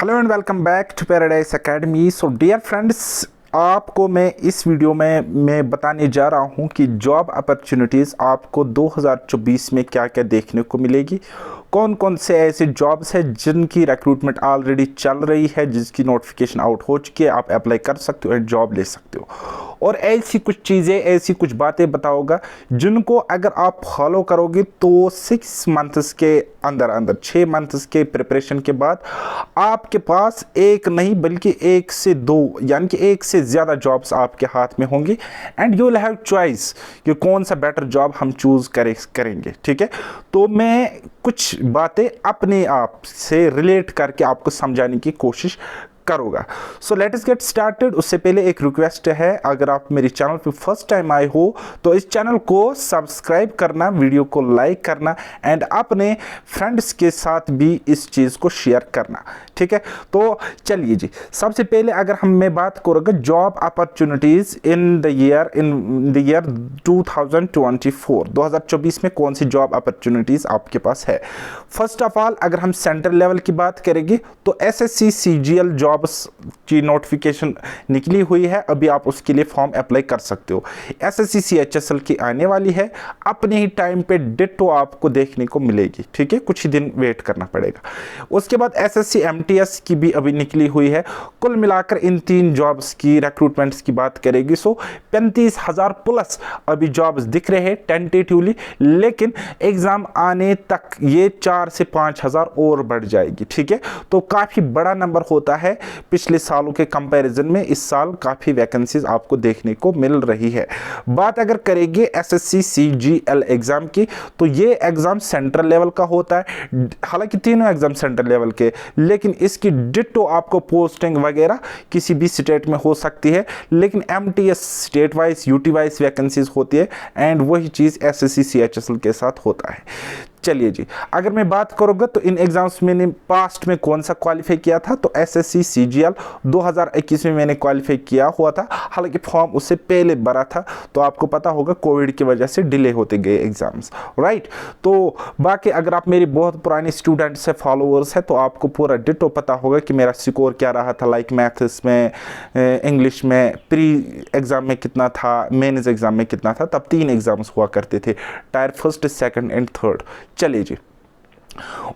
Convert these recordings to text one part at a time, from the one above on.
Hello and welcome back to Paradise Academy. So dear friends, आपको मैं इस video में बताने जा रहा हूं कि जॉब अपॉर्चुनिटीज़ आपको 2024 में क्या क्या देखने को मिलेगी। कौन कौन से ऐसे जॉब्स हैं जिनकी रिक्रूटमेंट ऑलरेडी चल रही है, जिसकी नोटिफिकेशन आउट हो चुकी है, आप अप्लाई कर सकते हो एंड जॉब ले सकते हो। और ऐसी कुछ चीज़ें, ऐसी कुछ बातें बताऊंगा जिनको अगर आप फॉलो करोगे तो 6 मंथ्स के अंदर अंदर 6 मंथ्स के प्रिपरेशन के बाद आपके पास एक नहीं बल्कि 1 से 2 यानी कि 1 से ज़्यादा जॉब्स आपके हाथ में होंगी and you will have choice कि कौन सा बेटर जॉब हम चूज़ करेंगे। ठीक है, तो मैं कुछ बातें अपने आप से रिलेट करके आपको समझाने की कोशिश करूँगा। So let us get started. उससे पहले एक रिक्वेस्ट है, अगर आप मेरे चैनल पे फर्स्ट टाइम आए हो तो इस चैनल को सब्सक्राइब करना, वीडियो को लाइक करना एंड अपने फ्रेंड्स के साथ भी इस चीज़ को शेयर करना। ठीक है, तो चलिए जी, सबसे पहले अगर मैं बात करूँगा job opportunities in the year 2024 में कौन सी जॉब अपॉर्चुनिटीज़ आपके पास है। फर्स्ट ऑफ ऑल अगर हम सेंट्रल लेवल की बात करेंगे तो SSC CGL जॉब्स की नोटिफिकेशन निकली हुई है, अभी आप उसके लिए फॉर्म अप्लाई कर सकते हो। SSC CHSL की आने वाली है, अपने ही टाइम पे डिट्टो आपको देखने को मिलेगी। ठीक है, कुछ ही दिन वेट करना पड़ेगा। उसके बाद SSC MTS की भी अभी निकली हुई है। कुल मिलाकर इन 3 जॉब्स की रिक्रूटमेंट्स की बात करेगी सो 35,000 प्लस अभी जॉब्स दिख रहे हैं टेंटेटिवली, लेकिन एग्जाम आने तक ये 4 से 5,000 और बढ़ जाएगी। ठीक है, तो काफ़ी बड़ा नंबर होता है। पिछले सालों के कंपैरिजन में इस साल काफ़ी वैकेंसीज आपको देखने को मिल रही है। बात अगर करेंगे SSC CGL एग्ज़ाम की तो ये एग्ज़ाम सेंट्रल लेवल का होता है। हालांकि तीनों एग्ज़ाम सेंट्रल लेवल के, लेकिन इसकी डिट्टो आपको पोस्टिंग वगैरह किसी भी स्टेट में हो सकती है, लेकिन MTS state wise UT wise vacancies होती है एंड वही चीज़ SSC CHSL के साथ होता है। चलिए जी, अगर मैं बात करूँगा तो इन एग्जाम्स मैंने पास्ट में कौन सा क्वालिफाई किया था तो SSC CGL 2021 में मैंने क्वालिफाई किया हुआ था। हालांकि फॉर्म उससे पहले भरा था, तो आपको पता होगा कोविड की वजह से डिले होते गए एग्जाम्स, राइट। तो बाकी अगर आप मेरे बहुत पुराने स्टूडेंट्स हैं, फॉलोअर्स हैं, तो आपको पूरा डिटो पता होगा कि मेरा स्कोर क्या रहा था, लाइक मैथ्स में, इंग्लिश में, प्री एग्ज़ाम में कितना था, मेंस एग्ज़ाम में कितना था। तब 3 एग्जाम्स हुआ करते थे, tyre first, second and third. चलिए जी,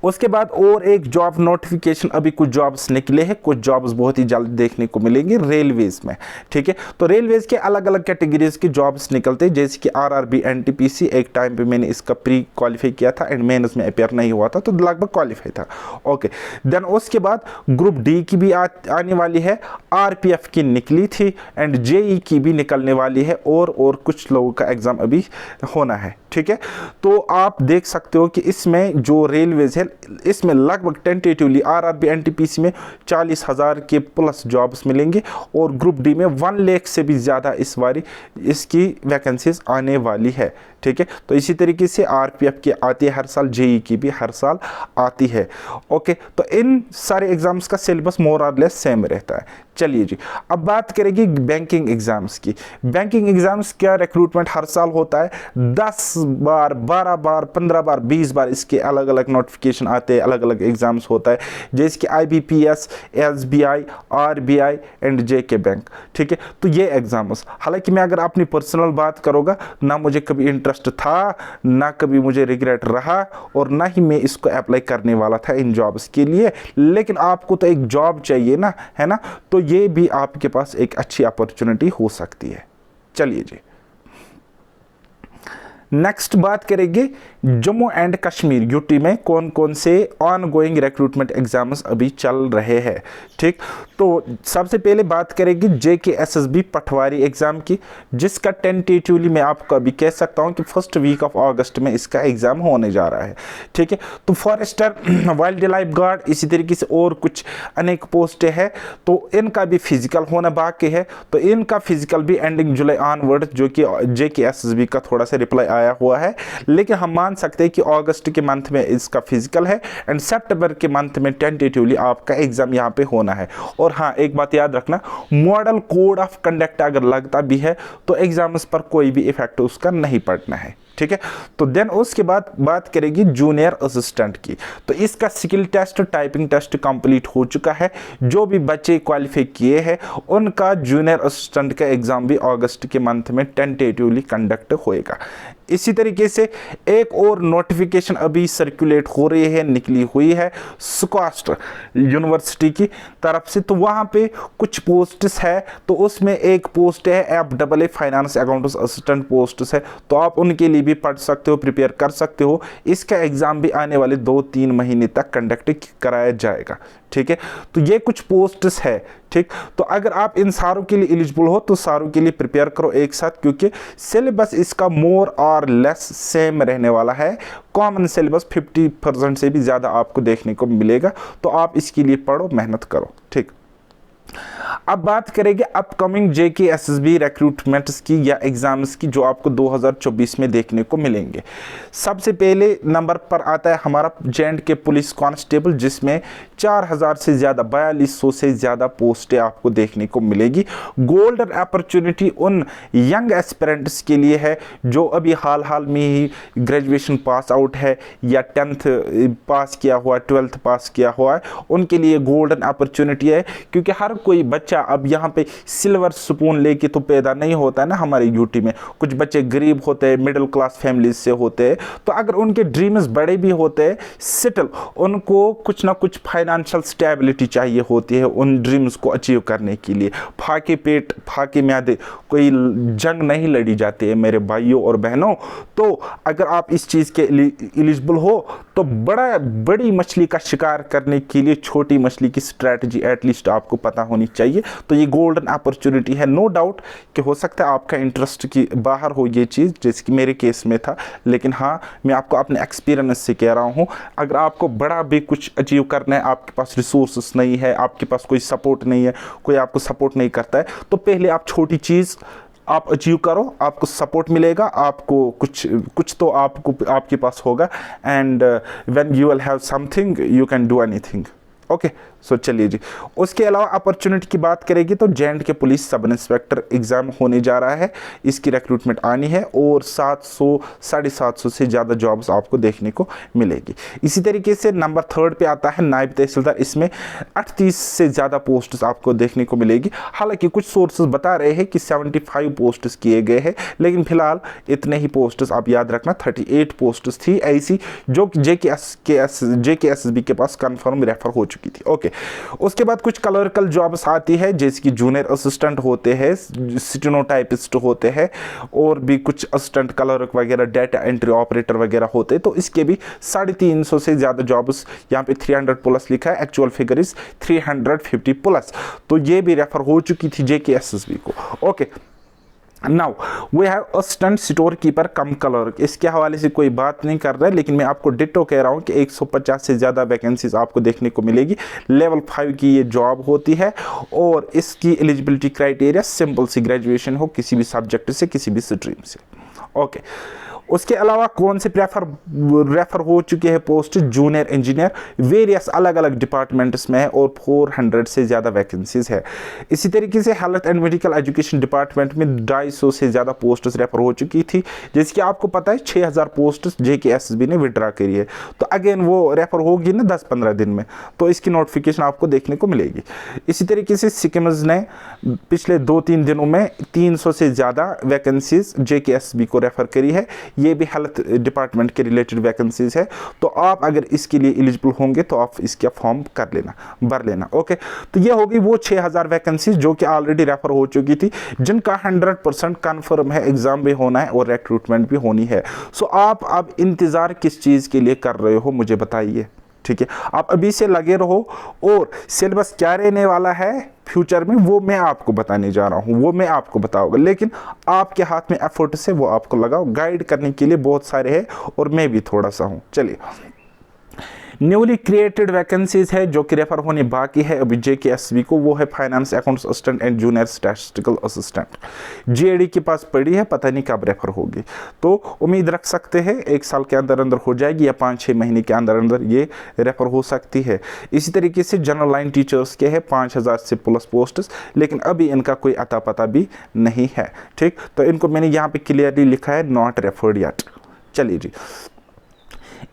उसके बाद और एक जॉब नोटिफिकेशन, अभी कुछ जॉब्स निकले हैं, कुछ जॉब्स बहुत ही जल्द देखने को मिलेंगे रेलवेज में। ठीक है, तो रेलवेज के अलग अलग कैटेगरीज के जॉब्स निकलते हैं, जैसे कि RRB NTPC। एक टाइम पे मैंने इसका प्री क्वालिफाई किया था एंड मेंस में अपेयर नहीं हुआ था, तो लगभग क्वालिफाई था। ओके, देन उसके बाद ग्रुप D की भी आने वाली है, RPF की निकली थी एंड JE की भी निकलने वाली है, और कुछ लोगों का एग्जाम अभी होना है। ठीक है, तो आप देख सकते हो कि इसमें जो रेलवेज है, इसमें लगभग टेंटेटिवली RRB NTPC में 40,000 के प्लस जॉब्स मिलेंगे और ग्रुप D में 1 लाख से भी ज़्यादा इस बारी इसकी वैकेंसीज आने वाली है। ठीक है, तो इसी तरीके से RPF की आती है हर साल, JE की भी हर साल आती है। ओके, तो इन सारे एग्जाम्स का सिलेबस मोर और लेस सेम रहता है। चलिए जी, अब बात करेंगे बैंकिंग एग्जाम्स की। बैंकिंग एग्जाम्स का रिक्रूटमेंट हर साल होता है, 10 बार, 12 बार, 15 बार, 20 बार इसके अलग अलग नोटिफिकेशन आते हैं, अलग अलग एग्जाम्स होता है, जैसे कि IBPS, SBI, RBI and JK bank. ठीक है, तो ये एग्जाम्स, हालांकि मैं अगर अपनी पर्सनल बात करूँगा, ना मुझे कभी इंटरेस्ट था, ना कभी मुझे रिग्रेट रहा, और ना ही मैं इसको अप्लाई करने वाला था इन जॉब्स के लिए, लेकिन आपको तो एक जॉब चाहिए ना, है ना, तो ये भी आपके पास एक अच्छी अपॉर्चुनिटी हो सकती है। चलिए जी, नेक्स्ट बात करेंगे जम्मू एंड कश्मीर UT में कौन कौन से ऑनगोइंग रिक्रूटमेंट एग्जाम्स अभी चल रहे हैं। ठीक, तो सबसे पहले बात करेंगे JK SSB पटवारी एग्ज़ाम की, जिसका टेंटेटिवली मैं आपको अभी कह सकता हूं कि फर्स्ट वीक ऑफ अगस्त में इसका एग्ज़ाम होने जा रहा है। ठीक है, तो फॉरेस्टर, वाइल्ड लाइफ गार्ड, इसी तरीके से और कुछ अनेक पोस्टें हैं, तो इनका भी फिजिकल होना बाकी है। तो इनका फिजिकल भी एंडिंग जुलाई ऑनवर्ड, जो कि JK SSB का थोड़ा सा रिप्लाई आया हुआ है, लेकिन हम मान सकते हैं कि अगस्त के मंथ में इसका फिजिकल है एंड सितंबर के मंथ में टेंटेटिवली आपका एग्जाम यहां पे होना है। और हाँ, एक बात याद रखना, मॉडल कोड ऑफ कंडक्ट अगर लगता भी है तो एग्जाम्स पर कोई भी इफेक्ट उसका नहीं पड़ना है। ठीक है। तो देन उसके बाद बात करेगी जूनियर असिस्टेंट की। तो इसका skill test, typing test complete हो चुका है। जो भी बच्चे क्वालिफाई किए हैं उनका जूनियर असिस्टेंट का एग्जाम भी अगस्त के मंथ में टेंटेटिवली कंडक्ट होएगा। इसी तरीके से एक और नोटिफिकेशन अभी सर्कुलेट हो रही है, निकली हुई है स्कॉस्ट यूनिवर्सिटी की तरफ से। तो वहाँ पे कुछ पोस्ट्स है, तो उसमें एक पोस्ट है FAA finance accounts assistant posts है। तो आप उनके लिए भी पढ़ सकते हो, प्रिपेयर कर सकते हो। इसका एग्ज़ाम भी आने वाले 2-3 महीने तक कंडक्ट कराया जाएगा, ठीक है। तो ये कुछ पोस्ट्स है, ठीक। तो अगर आप इन सारों के लिए एलिजिबल हो तो सारों के लिए प्रिपेयर करो एक साथ, क्योंकि सिलेबस इसका मोर और लेस सेम रहने वाला है। कॉमन सिलेबस 50% से भी ज़्यादा आपको देखने को मिलेगा। तो आप इसके लिए पढ़ो, मेहनत करो, ठीक। अब बात करेंगे अपकमिंग JKSSB रिक्रूटमेंट्स की या एग्जाम्स की, जो आपको 2024 में देखने को मिलेंगे। सबसे पहले नंबर पर आता है हमारा J&K पुलिस कांस्टेबल, जिसमें 4000 से ज़्यादा, 4200 से ज़्यादा पोस्टें आपको देखने को मिलेगी। गोल्डन अपॉर्चुनिटी उन यंग एस्पिरेंट्स के लिए है जो अभी हाल में ही ग्रेजुएशन पास आउट है या 10th पास किया हुआ, 12th पास किया हुआ है। उनके लिए गोल्डन अपॉर्चुनिटी है, क्योंकि हर कोई बच्चा अब यहाँ पे सिल्वर स्पून लेके तो पैदा नहीं होता है ना। हमारे यूटी में कुछ बच्चे गरीब होते हैं, मिडिल क्लास फैमिली से होते हैं। तो अगर उनके ड्रीम्स बड़े भी होते हैं, स्टिल उनको कुछ ना कुछ फाइनेंशियल स्टेबिलिटी चाहिए होती है उन ड्रीम्स को अचीव करने के लिए। फाके पेट फाके म्यादे कोई जंग नहीं लड़ी जाती है मेरे भाइयों और बहनों। तो अगर आप इस चीज़ के एलिजिबल हो तो बड़ी मछली का शिकार करने के लिए छोटी मछली की स्ट्रैटेजी एटलीस्ट आपको पता होनी चाहिए। तो ये गोल्डन अपॉर्चुनिटी है। नो डाउट कि हो सकता है आपका इंटरेस्ट की बाहर हो ये चीज़, जैसे कि मेरे केस में था, लेकिन हाँ, मैं आपको अपने एक्सपीरियंस से कह रहा हूँ। अगर आपको बड़ा भी कुछ अचीव करना है, आपके पास रिसोर्सेस नहीं है, आपके पास कोई सपोर्ट नहीं है, कोई आपको सपोर्ट नहीं करता है, तो पहले आप छोटी चीज़ आप अचीव करो, आपको सपोर्ट मिलेगा, आपको कुछ तो आपके पास होगा। And when you will have something you can do anything. Okay, so चलिए जी। उसके अलावा अपॉर्चुनिटी की बात करेगी तो J&K police sub inspector exam होने जा रहा है, इसकी रिक्रूटमेंट आनी है और 700-750 से ज़्यादा जॉब्स आपको देखने को मिलेगी। इसी तरीके से नंबर 3 पे आता है नायब तहसीलदार, इसमें 38 से ज़्यादा पोस्ट्स आपको देखने को मिलेगी। हालांकि कुछ सोर्सेज बता रहे हैं कि 75 पोस्ट्स किए गए हैं, लेकिन फिलहाल इतने ही पोस्ट्स आप याद रखना। 38 पोस्ट्स थी ऐसी जो JKSSB के पास कन्फर्म रेफर हो चुकी थी। ओके, उसके बाद कुछ क्लरिकल जॉब्स आती है, जैसे कि जूनियर असिस्टेंट होते हैं, स्टेनोटाइपिस्ट होते हैं, और भी कुछ असिस्टेंट क्लर्क वगैरह, डाटा एंट्री ऑपरेटर वगैरह होते हैं। तो इसके भी 350 से ज़्यादा जॉब्स, यहाँ पे 300 प्लस लिखा है, एक्चुअल फिगर इज 350 प्लस। तो ये भी रेफर हो चुकी थी JKSSB को। Okay, now we have assistant store keeper cum clerk. इसके हवाले से कोई बात नहीं कर रहा है, लेकिन मैं आपको डिटो कह रहा हूँ कि 150 से ज़्यादा वैकेंसीज आपको देखने को मिलेगी। लेवल 5 की ये जॉब होती है और इसकी एलिजिबिलिटी क्राइटेरिया सिंपल सी ग्रेजुएशन हो किसी भी सब्जेक्ट से, किसी भी स्ट्रीम से। ओके, उसके अलावा कौन से रेफर हो चुके हैं पोस्ट? जूनियर इंजीनियर, वेरियस अलग अलग डिपार्टमेंट्स में है और 400 से ज़्यादा वैकेंसीज है। इसी तरीके से health and medical education department में 250 से ज़्यादा पोस्ट्स रेफर हो चुकी थी, जिसकी आपको पता है 6000 पोस्ट्स JKSSB ने विड्रा करी है। तो अगेन वो रेफर होगी ना 10-15 दिन में, तो इसकी नोटिफिकेशन आपको देखने को मिलेगी। इसी तरीके से सिक्किम्स ने पिछले 2-3 दिनों में 300 से ज़्यादा वैकेंसीज JKSSB को रेफर करी है। ये भी हेल्थ डिपार्टमेंट के रिलेटेड वैकेंसीज है। तो आप अगर इसके लिए एलिजिबल होंगे तो आप इसका फॉर्म भर लेना। ओके, तो ये होगी वो 6000 वैकेंसीज जो कि ऑलरेडी रेफर हो चुकी थी, जिनका 100% कन्फर्म है, एग्जाम भी होना है और रिक्रूटमेंट भी होनी है। सो आप अब इंतज़ार किस चीज़ के लिए कर रहे हो मुझे बताइए, ठीक है। आप अभी से लगे रहो और सिलेबस क्या रहने वाला है फ्यूचर में वो मैं आपको बताने जा रहा हूँ, वो मैं आपको बताऊंगा, लेकिन आपके हाथ में एफर्ट से वो आपको लगाओ। गाइड करने के लिए बहुत सारे हैं और मैं भी थोड़ा सा हूँ। चलिए, न्यूली क्रिएटेड वैकेंसीज है जो कि रेफर होने बाकी है अभी JKSSB को, वो है finance accounts assistant and junior statistical assistant. GAD के पास पड़ी है, पता नहीं कब रेफर होगी। तो उम्मीद रख सकते हैं 1 साल के अंदर अंदर हो जाएगी या 5-6 महीने के अंदर अंदर ये रेफर हो सकती है। इसी तरीके से जनरल लाइन टीचर्स के है 5000 से प्लस पोस्ट्स, लेकिन अभी इनका कोई अता पता भी नहीं है, ठीक। तो इनको मैंने यहाँ पे क्लियरली लिखा है नॉट रेफर्ड येट, चलिए जी,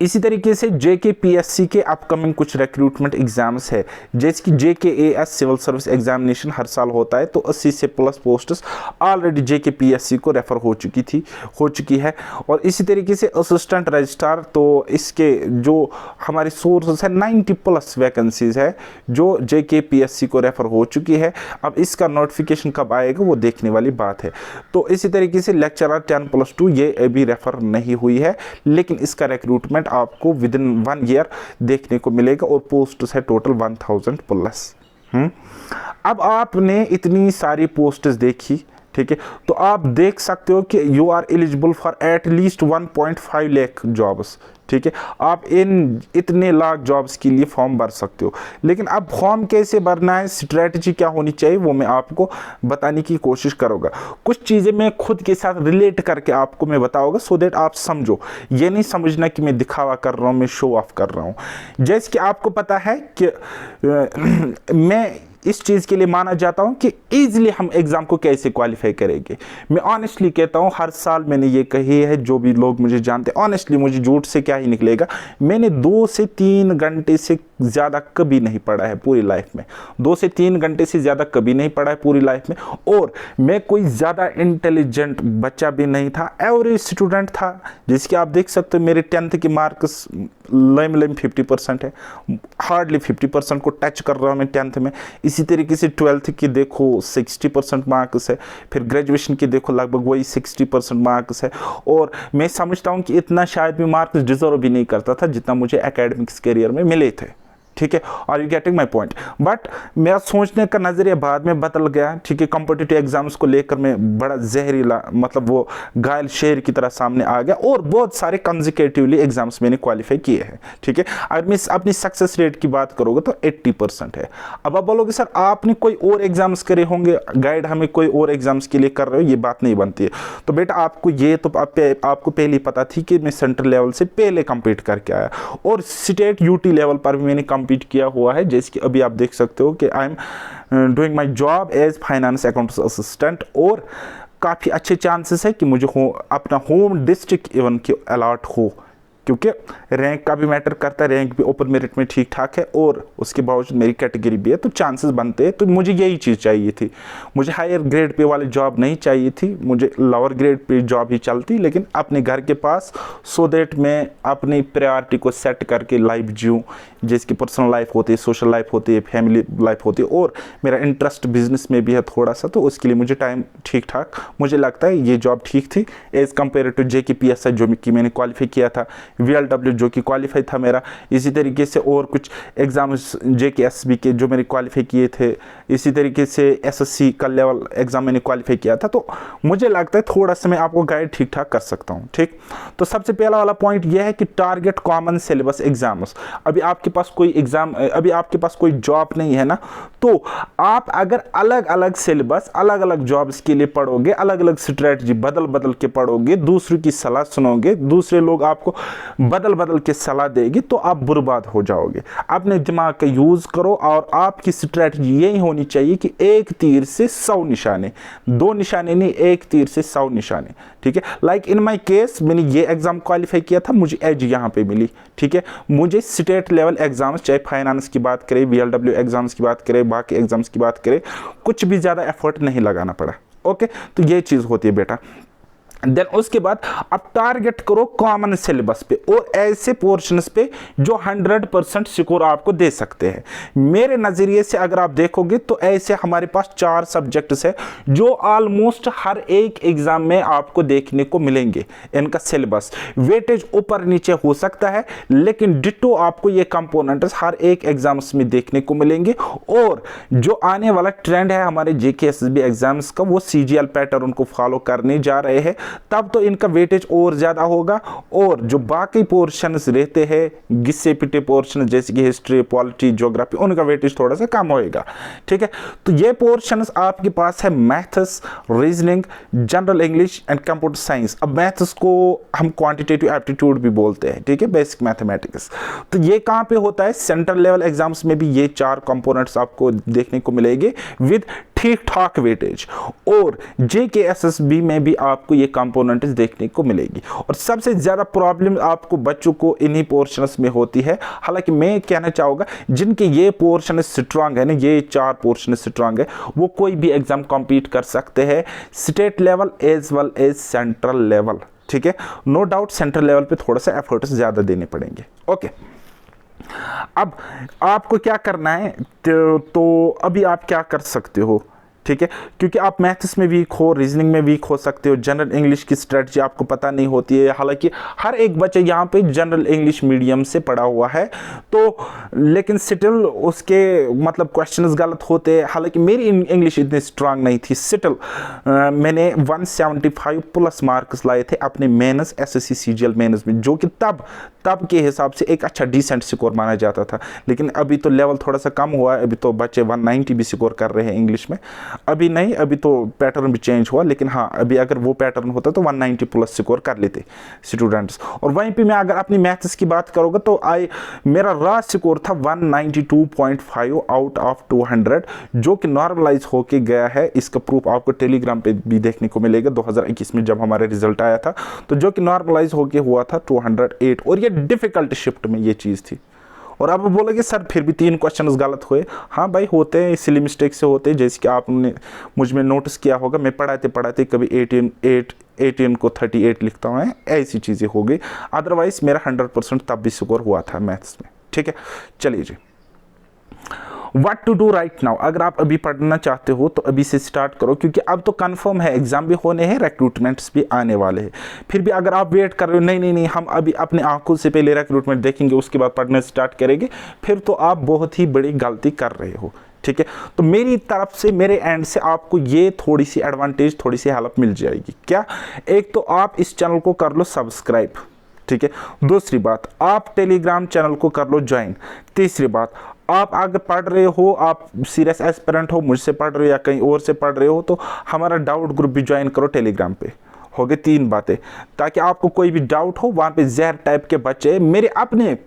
इसी तरीके से JKPSC के अपकमिंग कुछ रिक्रूटमेंट एग्जाम्स है, जैसे कि JKAS सिविल सर्विस एग्जामिनेशन हर साल होता है, तो 80 से प्लस पोस्ट्स ऑलरेडी JKPSC को रेफर हो चुकी है। और इसी तरीके से असिस्टेंट रजिस्ट्रार, तो इसके जो हमारे सोर्सेस है 90 प्लस वैकेंसीज है जो JKPSC को रेफर हो चुकी है। अब इसका नोटिफिकेशन कब आएगा वो देखने वाली बात है। तो इसी तरीके से लेक्चरर 10+2 ये अभी रेफर नहीं हुई है, लेकिन इसका रिक्रूटमेंट आपको विद इन 1 ईयर देखने को मिलेगा और पोस्ट है टोटल 1000 प्लस। अब आपने इतनी सारी पोस्ट्स देखी, ठीक है, तो आप देख सकते हो कि you are eligible for at least 1.5 lakh jobs, ठीक है। आप इन इतने लाख जॉब्स के लिए फॉर्म भर सकते हो, लेकिन अब फॉर्म कैसे भरना है, स्ट्रेटजी क्या होनी चाहिए, वो मैं आपको बताने की कोशिश करूँगा। कुछ चीज़ें मैं खुद के साथ रिलेट करके आपको मैं बताऊँगा, सो दैट आप समझो। ये नहीं समझना कि मैं दिखावा कर रहा हूँ, मैं शो ऑफ कर रहा हूँ। जैसे कि आपको पता है कि मैं इस चीज़ के लिए माना जाता हूं कि ईजिली हम एग्ज़ाम को कैसे क्वालिफाई करेंगे। मैं ऑनेस्टली कहता हूं, हर साल मैंने ये कही है, जो भी लोग मुझे जानते हैं, ऑनेस्टली मुझे झूठ से क्या ही निकलेगा, मैंने 2 से 3 घंटे से ज़्यादा कभी नहीं पढ़ा है पूरी लाइफ में। 2 से 3 घंटे से ज़्यादा कभी नहीं पढ़ा है पूरी लाइफ में। और मैं कोई ज़्यादा इंटेलिजेंट बच्चा भी नहीं था, एवरेज स्टूडेंट था। जिसके आप देख सकते हो मेरे 10th के मार्क्स लम 50% है, हार्डली 50% को टच कर रहा हूँ मैं 10th में। इसी तरीके से 12th की देखो 60% मार्क्स है, फिर ग्रेजुएशन की देखो लगभग वही 60% मार्क्स है। और मैं समझता हूँ कि इतना शायद भी मार्क्स डिजर्व भी नहीं करता था जितना मुझे एकेडमिक्स करियर में मिले थे, ठीक है। Are you getting my point? But मेरा सोचने का नज़रिया बाद में बदल गया, ठीक है। कॉम्पिटिटिव एग्जाम्स को लेकर मैं बड़ा जहरीला, मतलब वो घायल शेर की तरह सामने आ गया, और बहुत सारे कंसेक्यूटिवली एग्जाम्स मैंने क्वालिफाई किए हैं, ठीक है। अगर मैं अपनी सक्सेस रेट की बात करोगे तो 80% है। अब आप बोलोगे सर आपने कोई और एग्जाम्स करे होंगे, गाइड हमें कोई और एग्जाम्स के लिए कर रहे हो, ये बात नहीं बनती है। तो बेटा आपको ये तो आपको पहले ही पता थी कि मैं सेंट्रल लेवल से पहले कम्पीट करके आया, और स्टेट UT लेवल पर भी मैंने कम्पीट किया हुआ है। जैसे कि अभी आप देख सकते हो कि I am doing my job as finance accounts assistant, और काफ़ी अच्छे चांसेस है कि मुझे अपना होम डिस्ट्रिक्ट इवन के अलॉट हो, क्योंकि रैंक का भी मैटर करता है, रैंक भी ओपन मेरिट में ठीक ठाक है, और उसके बावजूद मेरी कैटेगरी भी है, तो चांसेस बनते हैं। तो मुझे यही चीज़ चाहिए थी, मुझे हायर ग्रेड पे वाली जॉब नहीं चाहिए थी, मुझे लोअर ग्रेड पे जॉब ही चलती, लेकिन अपने घर के पास, सो दैट मैं अपनी प्रायोरिटी को सेट करके लाइफ जीऊँ, जिसकी पर्सनल लाइफ होती है, सोशल लाइफ होती है, फैमिली लाइफ होती है, और मेरा इंटरेस्ट बिजनेस में भी है थोड़ा सा, तो उसके लिए मुझे टाइम ठीक ठाक, मुझे लगता है ये जॉब ठीक थी एज़ कम्पेयर टू JKPSC जो कि मैंने क्वालिफाई किया था, VLW जो कि क्वालिफाई था मेरा, इसी तरीके से और कुछ एग्ज़ाम्स JKSB के जो मैंने क्वालिफाई किए थे, इसी तरीके से SSC का लेवल एग्ज़ाम मैंने क्वालिफाई किया था। तो मुझे लगता है थोड़ा सा मैं आपको गाइड ठीक ठाक कर सकता हूँ, ठीक। तो सबसे पहला वाला पॉइंट यह है कि टारगेट कॉमन सिलेबस एग्जाम्स। अभी आपके पास कोई जॉब नहीं है ना, तो आप अगर अलग अलग सिलेबस अलग अलग जॉब्स के लिए पढ़ोगे, अलग अलग स्ट्रेटजी बदल बदल के पढ़ोगे, दूसरों की सलाह सुनोगे, दूसरे लोग आपको बदल बदल के सलाह देगी, तो आप बर्बाद हो जाओगे। अपने दिमाग का यूज़ करो, और आपकी स्ट्रेटजी यही होनी चाहिए कि एक तीर से 100 निशाने, 2 निशाने नहीं, एक तीर से 100 निशाने, ठीक है। लाइक इन माय केस मैंने ये एग्ज़ाम क्वालिफाई किया था, मुझे एज यहाँ पे मिली, ठीक है। मुझे स्टेट लेवल एग्जाम्स, चाहे फाइनेंस की बात करें, VLW एग्जाम्स की बात करें, बाकी एग्जाम्स की बात करें, कुछ भी ज़्यादा एफर्ट नहीं लगाना पड़ा, ओके। तो ये चीज़ होती है बेटा। देन उसके बाद आप टारगेट करो कॉमन सिलेबस पे, और ऐसे पोर्शंस पे जो 100% स्कोर आपको दे सकते हैं। मेरे नज़रिए से अगर आप देखोगे तो ऐसे हमारे पास 4 सब्जेक्ट्स है जो ऑलमोस्ट हर एक एग्जाम में आपको देखने को मिलेंगे। इनका सिलेबस वेटेज ऊपर नीचे हो सकता है, लेकिन डिटो आपको ये कंपोनेंट्स हर एक एग्जाम्स में देखने को मिलेंगे। और जो आने वाला ट्रेंड है हमारे JKSB एग्जाम्स का, वो CGL पैटर्न को फॉलो करने जा रहे हैं, तब तो इनका वेटेज और ज़्यादा होगा। और जो बाकी पोर्शंस रहते हैं घिसे पिटे पोर्शन, जैसे कि हिस्ट्री, पॉलिटी, ज्योग्राफी, उनका वेटेज थोड़ा सा कम होएगा, ठीक है। तो ये पोर्शंस आपके पास है maths, reasoning, general English and computer science. अब मैथ्स को हम क्वांटिटेटिव एप्टीट्यूड भी बोलते हैं, ठीक है, बेसिक मैथमेटिक्स। तो ये कहाँ पे होता है? सेंट्रल लेवल एग्जाम्स में भी ये 4 कंपोनेंट्स आपको देखने को मिलेंगे विद ठीक ठाक वेटेज, और JKSSB में भी आपको ये कंपोनेंट्स देखने को मिलेगी। और सबसे ज़्यादा प्रॉब्लम आपको बच्चों को इन्हीं पोर्शंस में होती है। हालांकि मैं कहना चाहूँगा जिनके ये पोर्शन स्ट्रांग है ना, ये 4 पोर्शन स्ट्रांग है, वो कोई भी एग्जाम कम्पीट कर सकते हैं, state level as well as central level. ठीक है, नो डाउट सेंट्रल लेवल पे थोड़ा सा एफर्ट्स ज़्यादा देने पड़ेंगे। ओके, अब आपको क्या करना है, तो अभी आप क्या कर सकते हो, ठीक है, क्योंकि आप मैथ्स में वीक हो, रीजनिंग में वीक हो सकते हो, जनरल इंग्लिश की स्ट्रेटजी आपको पता नहीं होती है। हालांकि हर एक बच्चे यहाँ पे जनरल इंग्लिश मीडियम से पढ़ा हुआ है, तो लेकिन स्टिल उसके मतलब क्वेश्चंस गलत होते हैं। हालांकि मेरी इंग्लिश इतनी स्ट्रांग नहीं थी, स्टिल मैंने 175 प्लस मार्क्स लाए थे अपने मेंस SSC CGL मेंस में, जो कि तब के हिसाब से एक अच्छा डिसेंट स्कोर माना जाता था। लेकिन अभी तो लेवल थोड़ा सा कम हुआ है, अभी तो बच्चे 190 भी स्कोर कर रहे हैं इंग्लिश में। अभी नहीं, अभी तो पैटर्न भी चेंज हुआ, लेकिन हाँ, अभी अगर वो पैटर्न होता तो 190 प्लस स्कोर कर लेते स्टूडेंट्स। और वहीं पे मैं अगर अपनी मैथ्स की बात करूँगा तो मेरा रा स्कोर था 192.5 आउट ऑफ 200, जो कि नॉर्मलाइज होके गया है। इसका प्रूफ आपको टेलीग्राम पे भी देखने को मिलेगा 2021 में जब हमारा रिजल्ट आया था, तो जो कि नॉर्मलाइज होके हुआ था 208। और ये डिफिकल्ट शिफ्ट में ये चीज़ थी। और आप बोलोगे सर फिर भी 3 क्वेश्चंस गलत हुए। हाँ भाई, होते हैं, सिली मिस्टेक से होते हैं, जैसे कि आपने मुझ में नोटिस किया होगा, मैं पढ़ाते कभी 18 को 38 लिखता हूँ, ऐसी चीज़ें हो गई। अदरवाइज मेरा 100% तब भी स्कोर हुआ था मैथ्स में। ठीक है, चलिए जी, what to do right now. अगर आप अभी पढ़ना चाहते हो तो अभी से स्टार्ट करो, क्योंकि अब तो कंफर्म है एग्जाम भी होने हैं, रिक्रूटमेंट्स भी आने वाले हैं। फिर भी अगर आप वेट कर रहे हो, नहीं हम अभी अपने आंखों से पहले रिक्रूटमेंट देखेंगे उसके बाद पढ़ना स्टार्ट करेंगे, फिर तो आप बहुत ही बड़ी गलती कर रहे हो। ठीक है, तो मेरी तरफ से, मेरे एंड से आपको ये थोड़ी सी एडवांटेज, थोड़ी सी हेल्प मिल जाएगी। क्या? एक तो आप इस चैनल को कर लो सब्सक्राइब, ठीक है। दूसरी बात, आप टेलीग्राम चैनल को कर लो ज्वाइन। तीसरी बात, आप अगर पढ़ रहे हो, आप सीरियस एस्पिरेंट हो, मुझसे पढ़ रहे हो या कहीं और से पढ़ रहे हो, तो हमारा डाउट ग्रुप भी ज्वाइन करो टेलीग्राम पे। हो गए 3 बातें, ताकि आपको कोई भी डाउट हो, वहाँ पे जहर टाइप के बच्चे, मेरे अपने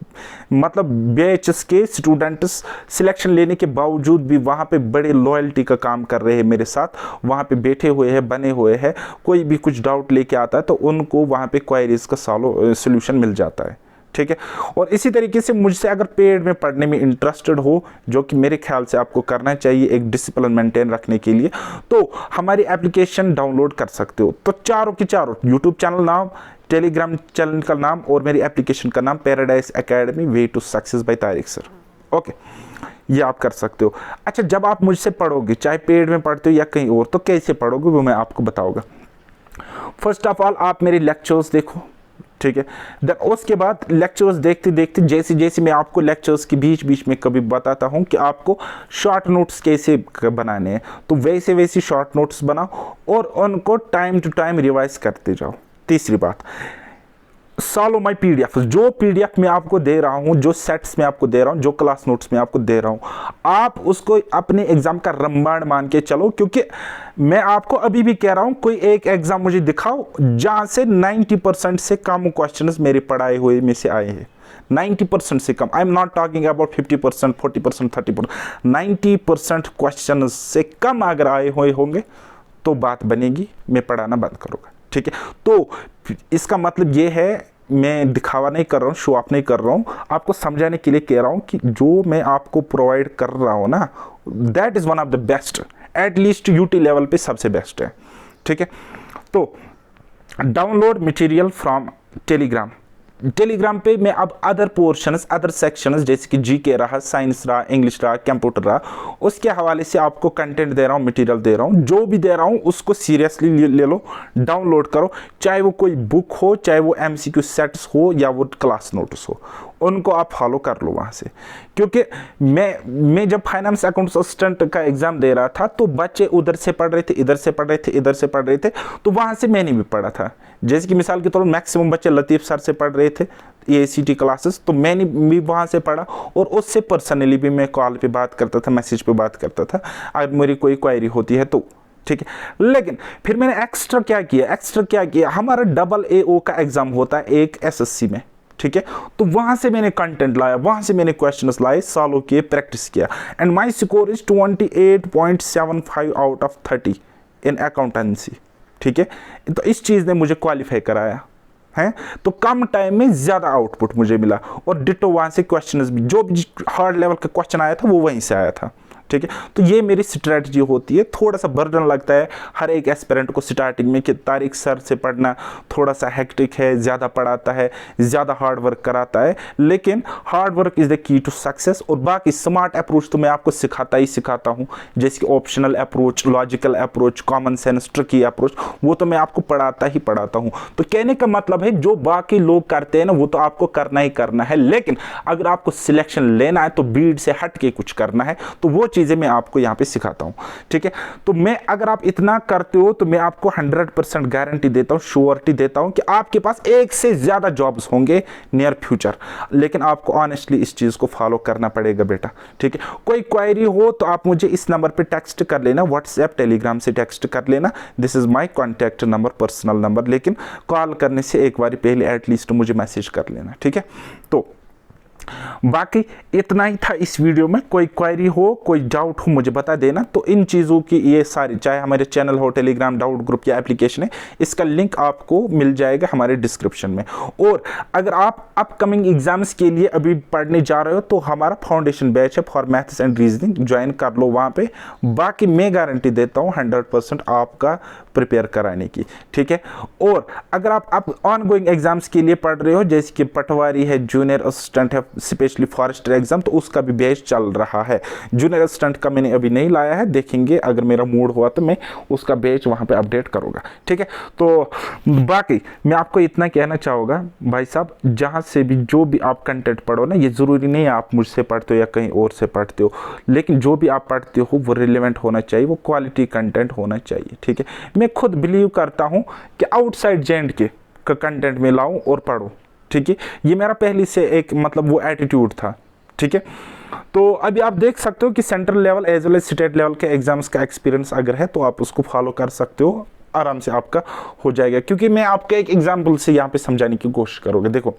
मतलब बैचेस के स्टूडेंट्स सिलेक्शन लेने के बावजूद भी वहाँ पे बड़े लॉयल्टी का काम कर रहे हैं मेरे साथ, वहाँ पे बैठे हुए हैं, बने हुए हैं। कोई भी कुछ डाउट लेके आता है तो उनको वहाँ पे क्वेरीज का सोल्यूशन मिल जाता है। ठीक है, और इसी तरीके से मुझसे अगर पेड में पढ़ने में इंटरेस्टेड हो, जो कि मेरे ख्याल से आपको करना चाहिए एक डिसिप्लिन मेंटेन रखने के लिए, तो हमारी एप्लीकेशन डाउनलोड कर सकते हो। तो चारों के चारों, यूट्यूब चैनल नाम, टेलीग्राम चैनल का नाम और मेरी एप्लीकेशन का नाम Paradise Academy way to success by Tariq sir. Okay, ये आप कर सकते हो। अच्छा, जब आप मुझसे पढ़ोगे, चाहे पेड में पढ़ते हो या कहीं और, तो कैसे पढ़ोगे वो मैं आपको बताऊंगा। फर्स्ट ऑफ ऑल आप मेरे लेक्चर्स देखो, ठीक है। उसके बाद लेक्चर्स देखते देखते, जैसे जैसे मैं आपको लेक्चर्स के बीच बीच में कभी बताता हूं कि आपको शॉर्ट नोट्स कैसे बनाने हैं, तो वैसे वैसे शॉर्ट नोट्स बनाओ और उनको टाइम टू टाइम रिवाइज करते जाओ। तीसरी बात, सॉल्व माई PDF, जो PDF मैं आपको दे रहा हूं, जो सेट्स में आपको दे रहा हूं, जो क्लास नोट्स में आपको दे रहा हूं, आप उसको अपने एग्जाम का रामबाण मान के चलो। क्योंकि मैं आपको अभी भी कह रहा हूं, कोई एक एग्जाम मुझे दिखाओ जहां से 90% से कम क्वेश्चंस मेरे पढ़ाए हुए में से आए हैं। 90% से कम, I am not talking about 50%, 40%, 30%, 90% question से कम अगर आए हुए होंगे तो बात बनेगी, मैं पढ़ाना बंद करूँगा। ठीक है, तो इसका मतलब ये है, मैं दिखावा नहीं कर रहा हूँ, शो ऑफ नहीं कर रहा हूँ, आपको समझाने के लिए कह रहा हूँ कि जो मैं आपको प्रोवाइड कर रहा हूँ ना, that is one of the best, at least UT level पे सबसे बेस्ट है। ठीक है, तो डाउनलोड मटेरियल फ्रॉम टेलीग्राम पे मैं अब अदर पोर्शंस, अदर सेक्शंस, जैसे कि जीके रहा, साइंस रहा, इंग्लिश रहा, कंप्यूटर रहा, उसके हवाले से आपको कंटेंट दे रहा हूँ, मटेरियल दे रहा हूँ। जो भी दे रहा हूँ उसको सीरियसली ले लो, डाउनलोड करो, चाहे वो कोई बुक हो, चाहे वो MCQ सेट्स हो या वो क्लास नोट्स हो, उनको आप फॉलो कर लो वहाँ से। क्योंकि मैं जब फाइनेंस अकाउंट्स असिस्टेंट का एग्जाम दे रहा था तो बच्चे उधर से पढ़ रहे थे, इधर से पढ़ रहे थे, इधर से पढ़ रहे थे, तो वहाँ से मैंने भी पढ़ा था। जैसे कि मिसाल के तौर पर मैक्सिमम बच्चे लतीफ़ सर से पढ़ रहे थे ACT क्लासेस, तो मैंने भी वहाँ से पढ़ा और उससे पर्सनली भी मैं कॉल पे बात करता था, मैसेज पे बात करता था अगर मेरी कोई क्वेरी होती है तो। ठीक है, लेकिन फिर मैंने एक्स्ट्रा क्या किया, हमारा AAO का एग्जाम होता है एक SSC में, ठीक है। तो वहां से मैंने कंटेंट लाया, वहां से मैंने क्वेश्चंस लाए, सालों के प्रैक्टिस किया, and my score is 28.75 out of 30 in accountancy, ठीक है। तो इस चीज़ ने मुझे क्वालिफाई कराया है। तो कम टाइम में ज़्यादा आउटपुट मुझे मिला, और डिटो वहाँ से क्वेश्चंस भी, जो भी हार्ड लेवल का क्वेश्चन आया था वो वहीं से आया था, ठीक है। तो ये मेरी स्ट्रेटजी होती है। थोड़ा सा बर्डन लगता है हर एक एस्पिरेंट को स्टार्टिंग में कि तारिक सर से पढ़ना थोड़ा सा हेक्टिक है, ज़्यादा पढ़ाता है, ज़्यादा हार्ड वर्क कराता है, लेकिन hard work is the key to success. और बाकी स्मार्ट अप्रोच तो मैं आपको सिखाता ही सिखाता हूँ, जैसे कि optional approach, logical approach, common sense, tricky approach, वो तो मैं आपको पढ़ाता ही पढ़ाता हूँ। तो कहने का मतलब है जो बाकी लोग करते हैं ना वो तो आपको करना ही करना है, लेकिन अगर आपको सिलेक्शन लेना है तो बीड से हट के कुछ करना है, तो वो चीज़ें मैं आपको यहाँ पे सिखाता हूँ, ठीक है। तो मैं, अगर आप इतना करते हो तो मैं आपको 100% गारंटी देता हूँ, श्योरिटी देता हूँ कि आपके पास एक से ज़्यादा जॉब्स होंगे नियर फ्यूचर। लेकिन आपको ऑनेस्टली इस चीज़ को फॉलो करना पड़ेगा बेटा, ठीक है। कोई क्वेरी हो तो आप मुझे इस नंबर पे टेक्स्ट कर लेना, व्हाट्सएप टेलीग्राम से टेक्स्ट कर लेना, this is my contact number, personal number, लेकिन कॉल करने से एक बार पहले एटलीस्ट मुझे मैसेज कर लेना, ठीक है। तो बाकी इतना ही था इस वीडियो में। कोई क्वेरी हो, कोई डाउट हो, मुझे बता देना। तो इन चीज़ों की ये सारी, चाहे हमारे चैनल हो, टेलीग्राम, डाउट ग्रुप या एप्लीकेशन है, इसका लिंक आपको मिल जाएगा हमारे डिस्क्रिप्शन में। और अगर आप अपकमिंग एग्जाम्स के लिए अभी पढ़ने जा रहे हो तो हमारा फाउंडेशन बैच है for maths and reasoning, join कर लो वहाँ पे। बाकी मैं गारंटी देता हूँ 100% आपका प्रिपेयर कराने की, ठीक है। और अगर आप ऑन गोइंग एग्जाम्स के लिए पढ़ रहे हो, जैसे कि पटवारी है, जूनियर असिस्टेंट है, स्पेशली फॉरेस्टर एग्जाम, तो उसका भी बैच चल रहा है। जूनियर असिस्टेंट का मैंने अभी नहीं लाया है, देखेंगे अगर मेरा मूड हुआ तो मैं उसका बैच वहाँ पे अपडेट करूँगा, ठीक है। तो बाकी मैं आपको इतना कहना चाहूँगा भाई साहब, जहाँ से भी जो भी आप कंटेंट पढ़ो ना, ये ज़रूरी नहीं है आप मुझसे पढ़ते हो या कहीं और से पढ़ते हो, लेकिन जो भी आप पढ़ते हो वो रिलेवेंट होना चाहिए, वो क्वालिटी कंटेंट होना चाहिए, ठीक है। मैं खुद बिलीव करता हूँ कि आउटसाइड J&K का कंटेंट में लाऊं और पढ़ूं, ठीक है। ये मेरा पहले से एक मतलब वो एटीट्यूड था, ठीक है। तो अभी आप देख सकते हो कि central level as well as state level के एग्जाम्स का एक्सपीरियंस अगर है तो आप उसको फॉलो कर सकते हो, आराम से आपका हो जाएगा। क्योंकि मैं आपके एक एग्जाम्पल से यहाँ पे समझाने की कोशिश करोगे। देखो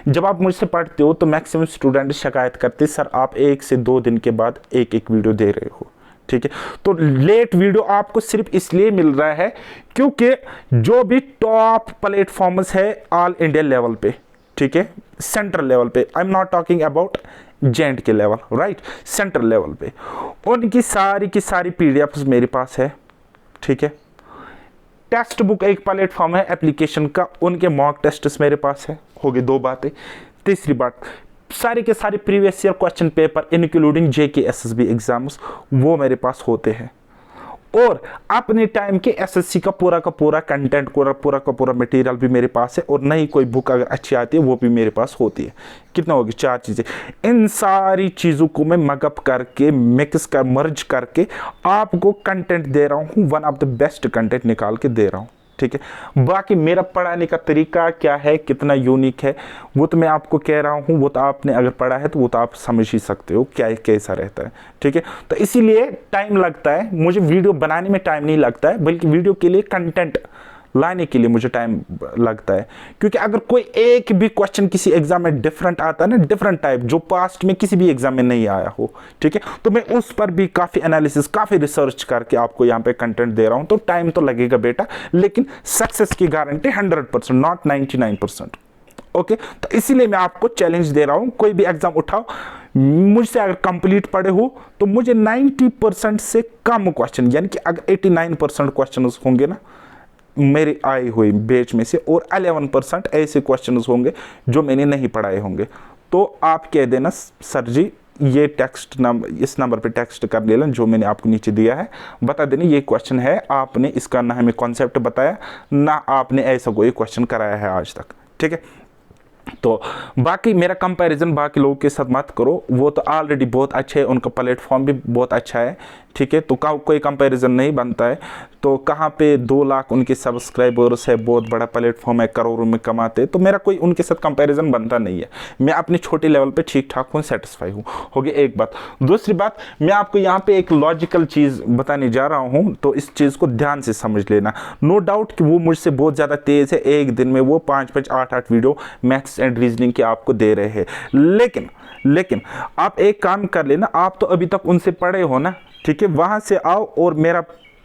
जब आप मुझसे पढ़ते हो तो मैक्सिमम स्टूडेंट शिकायत करते सर आप 1 से 2 दिन के बाद एक वीडियो दे रहे हो, ठीक है। तो लेट वीडियो आपको सिर्फ इसलिए मिल रहा है क्योंकि जो भी टॉप प्लेटफॉर्म्स है ऑल इंडिया लेवल पे, ठीक है, सेंट्रल लेवल पे, आई am not talking about J&K level, right, central level पे, उनकी सारी की सारी PDFs मेरे पास है, ठीक है। टेक्स्ट बुक एक प्लेटफॉर्म है एप्लीकेशन का, उनके मॉक टेस्ट्स मेरे पास है, हो गई 2 बातें। तीसरी बात, सारे के सारे previous year question paper including JK SSB exams वो मेरे पास होते हैं। और अपने टाइम के SSC का पूरा कंटेंट, पूरा का पूरा मटेरियल भी मेरे पास है। और नई कोई बुक अगर अच्छी आती है वो भी मेरे पास होती है। कितना होगी? 4 चीज़ें। इन सारी चीज़ों को मैं मगअप करके, मिक्स कर, मर्ज करके आपको कंटेंट दे रहा हूँ, one of the best content निकाल के दे रहा हूँ, ठीक है। बाकी मेरा पढ़ाने का तरीका क्या है, कितना यूनिक है, वो तो मैं आपको कह रहा हूँ, वो तो आपने अगर पढ़ा है तो वो तो आप समझ ही सकते हो क्या कैसा रहता है, ठीक है। तो इसीलिए टाइम लगता है मुझे, वीडियो बनाने में टाइम नहीं लगता है, बल्कि वीडियो के लिए कंटेंट लाने के लिए मुझे टाइम लगता है। क्योंकि अगर कोई एक भी क्वेश्चन किसी एग्जाम में डिफरेंट आता है ना, डिफरेंट टाइप, जो पास्ट में किसी भी एग्जाम में नहीं आया हो, ठीक है, तो मैं उस पर भी काफ़ी एनालिसिस, काफ़ी रिसर्च करके आपको यहाँ पे कंटेंट दे रहा हूँ। तो टाइम तो लगेगा बेटा, लेकिन सक्सेस की गारंटी 100%, नॉट 99%, ओके। तो इसीलिए मैं आपको चैलेंज दे रहा हूँ, कोई भी एग्जाम उठाओ, मुझसे अगर कंप्लीट पढ़े हो तो मुझे 90% से कम क्वेश्चन, यानी कि अगर 89% क्वेश्चन होंगे ना मेरे आए हुए बैच में से, और 11% ऐसे क्वेश्चंस होंगे जो मैंने नहीं पढ़ाए होंगे, तो आप कह देना सर जी ये टेक्स्ट नंबर, इस नंबर पे टेक्स्ट कर लेना जो मैंने आपको नीचे दिया है, बता देना ये क्वेश्चन है, आपने इसका ना हमें कॉन्सेप्ट बताया, ना आपने ऐसा कोई क्वेश्चन कराया है आज तक, ठीक है। तो बाकी मेरा कंपैरिजन बाकी लोगों के साथ मत करो, वो तो ऑलरेडी बहुत अच्छे है, उनका प्लेटफॉर्म भी बहुत अच्छा है, ठीक है, तो कोई कंपैरिजन नहीं बनता है। तो कहाँ पे 2 लाख उनके सब्सक्राइबर्स है, बहुत बड़ा प्लेटफॉर्म है, करोड़ों में कमाते हैं, तो मेरा कोई उनके साथ कंपैरिजन बनता नहीं है। मैं अपने छोटे लेवल पे ठीक ठाक हूँ, सेटिस्फाई हूँ। हो गई एक बात। दूसरी बात, मैं आपको यहाँ पे एक लॉजिकल चीज़ बताने जा रहा हूँ, तो इस चीज़ को ध्यान से समझ लेना। नो डाउट कि वो मुझसे बहुत ज़्यादा तेज़ है, एक दिन में वो 5-5, 8-8 वीडियो मैथ्स एंड रीजनिंग के आपको दे रहे हैं। लेकिन आप एक काम कर लेना, आप तो अभी तक उनसे पढ़े हो ना, ठीक है, वहाँ से आओ और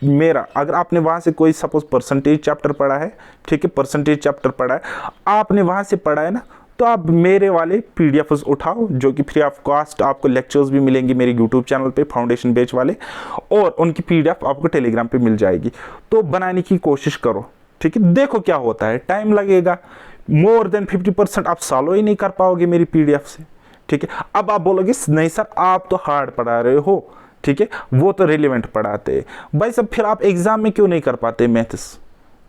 मेरा अगर आपने वहाँ से कोई सपोज परसेंटेज चैप्टर पढ़ा है, ठीक है, परसेंटेज चैप्टर पढ़ा है, आपने वहाँ से पढ़ा है ना, तो आप मेरे वाले पीडीएफ्स उठाओ जो कि फ्री ऑफ कॉस्ट आपको लेक्चर्स भी मिलेंगे मेरे यूट्यूब चैनल पे, फाउंडेशन बैच वाले, और उनकी पीडीएफ आपको टेलीग्राम पे मिल जाएगी। तो बनाने की कोशिश करो, ठीक है, देखो क्या होता है, टाइम लगेगा, मोर देन 50% आप सॉल्व ही नहीं कर पाओगे मेरी पीडीएफ से, ठीक है। अब आप बोलोगे नहीं सर आप तो हार्ड पढ़ा रहे हो, ठीक है, वो तो रिलेवेंट पढ़ाते हैं भाई सब, फिर आप एग्जाम में क्यों नहीं कर पाते मैथ्स,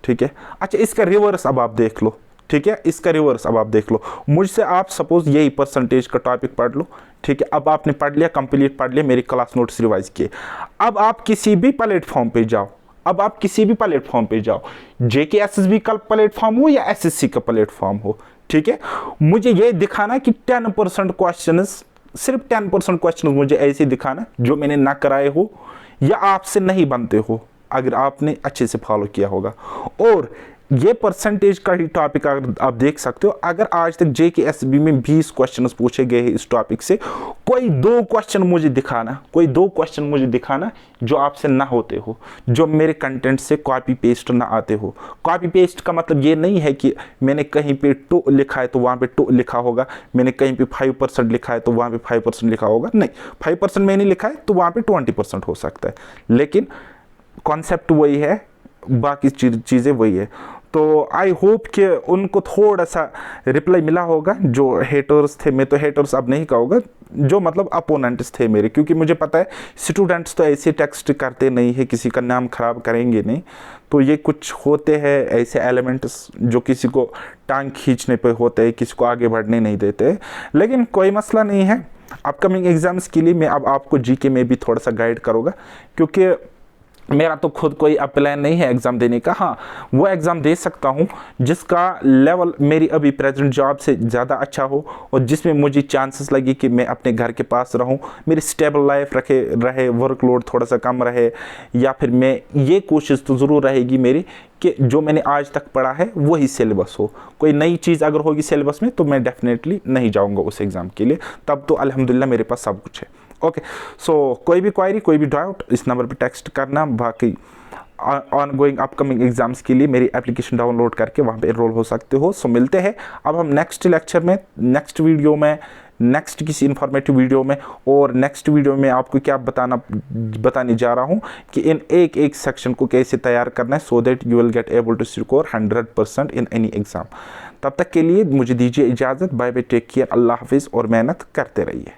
ठीक है। अच्छा इसका रिवर्स अब आप देख लो, ठीक है, इसका रिवर्स अब आप देख लो, मुझसे आप सपोज यही परसेंटेज का टॉपिक पढ़ लो, ठीक है, अब आपने पढ़ लिया, कंप्लीट पढ़ लिया, मेरी क्लास नोट्स रिवाइज किए, अब आप किसी भी प्लेटफॉर्म पे जाओ, अब आप किसी भी प्लेटफॉर्म पे जाओ, JKSSB का प्लेटफॉर्म हो या SSC का प्लेटफॉर्म हो, ठीक है, मुझे ये दिखाना कि 10% क्वेश्चन, सिर्फ 10% क्वेश्चन मुझे ऐसे दिखाना जो मैंने ना कराए हो या आपसे नहीं बनते हो, अगर आपने अच्छे से फॉलो किया होगा। और ये परसेंटेज का ही टॉपिक अगर आप देख सकते हो, अगर आज तक JKSSB में 20 क्वेश्चन पूछे गए हैं इस टॉपिक से, कोई 2 क्वेश्चन मुझे दिखाना, कोई 2 क्वेश्चन मुझे दिखाना जो आपसे ना होते हो, जो मेरे कंटेंट से कॉपी पेस्ट ना आते हो। कॉपी पेस्ट का मतलब ये नहीं है कि मैंने कहीं पे 2 लिखा है तो वहाँ पे 2 लिखा होगा, मैंने कहीं पे 5% लिखा है तो वहाँ पे 5% लिखा होगा, नहीं, 5% मैंने लिखा है तो वहाँ पे 20% हो सकता है, लेकिन कॉन्सेप्ट वही है, बाकी चीज़ें वही है। तो आई होप कि उनको थोड़ा सा रिप्लाई मिला होगा जो हेटर्स थे, मैं तो हेटर्स अब नहीं कहूँगा, जो मतलब अपोनेंट्स थे मेरे, क्योंकि मुझे पता है स्टूडेंट्स तो ऐसे टेक्स्ट करते नहीं है, किसी का नाम खराब करेंगे नहीं, तो ये कुछ होते हैं ऐसे एलिमेंट्स जो किसी को टांग खींचने पे होते हैं, किसी को आगे बढ़ने नहीं देते, लेकिन कोई मसला नहीं है। अपकमिंग एग्ज़ाम्स के लिए मैं अब आपको जीके में भी थोड़ा सा गाइड करूँगा, क्योंकि मेरा तो खुद कोई प्लान नहीं है एग्ज़ाम देने का। हाँ, वो एग्ज़ाम दे सकता हूँ जिसका लेवल मेरी अभी प्रेजेंट जॉब से ज़्यादा अच्छा हो और जिसमें मुझे चांसेस लगे कि मैं अपने घर के पास रहूँ, मेरी स्टेबल लाइफ रहे, वर्कलोड थोड़ा सा कम रहे, या फिर मैं ये कोशिश तो ज़रूर रहेगी मेरी कि जो मैंने आज तक पढ़ा है वही सिलेबस हो। कोई नई चीज़ अगर होगी सिलेबस में तो मैं डेफिनेटली नहीं जाऊँगा उस एग्ज़ाम के लिए, तब तो अल्हम्दुलिल्लाह मेरे पास सब कुछ है। ओके, सो कोई भी क्वायरी, कोई भी डाउट इस नंबर पे टेक्स्ट करना। बाकी ऑन गोइंग अपकमिंग एग्जाम्स के लिए मेरी एप्लीकेशन डाउनलोड करके वहाँ पे एनरोल हो सकते हो। सो मिलते हैं अब हम नेक्स्ट लेक्चर में, नेक्स्ट वीडियो में, नेक्स्ट किसी इन्फॉर्मेटिव वीडियो में। और नेक्स्ट वीडियो में आपको क्या बताने जा रहा हूँ कि इन एक सेक्शन को कैसे तैयार करना है, so that you will get able to score 100% in any exam. तब तक के लिए मुझे दीजिए इजाज़त, बाय बाय, टेक केयर, अल्लाह हाफिज़ और मेहनत करते रहिए।